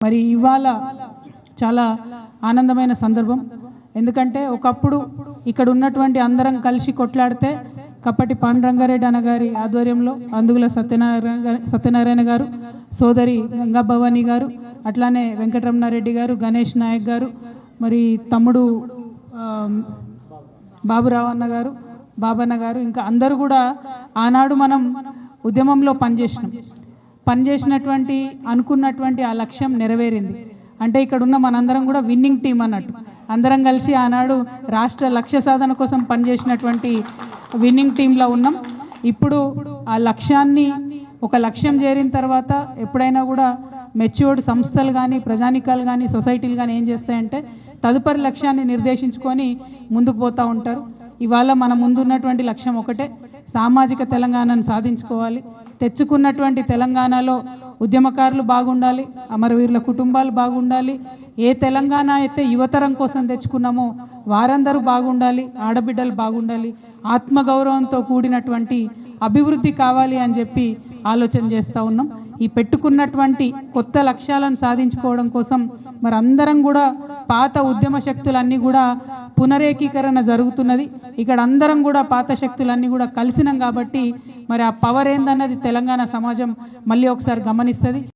మరి ఇవాళ చాలా ఆనందమైన సందర్భం. ఎందుకంటే ఒకప్పుడు ఇక్కడ ఉన్నటువంటి అందరం కలిసి కొట్లాడితే కప్పటి పాండురంగారెడ్డి అన్నగారి ఆధ్వర్యంలో అందుగుల సత్యనారాయణ గారు, సోదరి గంగా భవానీ గారు, అట్లానే వెంకటరమణారెడ్డి గారు, గణేష్ నాయక్ గారు, మరి తమ్ముడు బాబురావు అన్న గారు, బాబన్న గారు, ఇంకా అందరూ కూడా ఆనాడు మనం ఉద్యమంలో పనిచేసినటువంటి అనుకున్నటువంటి ఆ లక్ష్యం నెరవేరింది. అంటే ఇక్కడ ఉన్న మనందరం కూడా విన్నింగ్ టీం అన్నట్టు, అందరం కలిసి ఆనాడు రాష్ట్ర లక్ష్య సాధన కోసం పనిచేసినటువంటి విన్నింగ్ టీంలో ఉన్నాం. ఇప్పుడు ఆ లక్ష్యాన్ని ఒక లక్ష్యం చేరిన తర్వాత ఎప్పుడైనా కూడా మెచ్యూర్డ్ సంస్థలు కానీ, ప్రజానికాలు కానీ, సొసైటీలు కానీ ఏం చేస్తాయంటే తదుపరి లక్ష్యాన్ని నిర్దేశించుకొని ముందుకు పోతూ ఉంటారు. ఇవాళ మన ముందున్నటువంటి లక్ష్యం ఒకటే, సామాజిక తెలంగాణను సాధించుకోవాలి. తెచ్చుకున్నటువంటి తెలంగాణలో ఉద్యమకారులు బాగుండాలి, అమరవీరుల కుటుంబాలు బాగుండాలి. ఏ తెలంగాణ అయితే యువతరం కోసం తెచ్చుకున్నామో వారందరూ బాగుండాలి, ఆడబిడ్డలు బాగుండాలి, ఆత్మగౌరవంతో కూడినటువంటి అభివృద్ధి కావాలి అని చెప్పి ఆలోచన చేస్తూ ఉన్నాం. ఈ పెట్టుకున్నటువంటి కొత్త లక్ష్యాలను సాధించుకోవడం కోసం మరి అందరం కూడా పాత ఉద్యమ శక్తులన్నీ కూడా పునరేకీకరణ జరుగుతున్నది. ఇక్కడ అందరం కూడా పాత శక్తులన్నీ కూడా కలిసినాం కాబట్టి మరి ఆ పవర్ ఏందన్నది తెలంగాణ సమాజం మళ్ళీ ఒకసారి గమనిస్తుంది.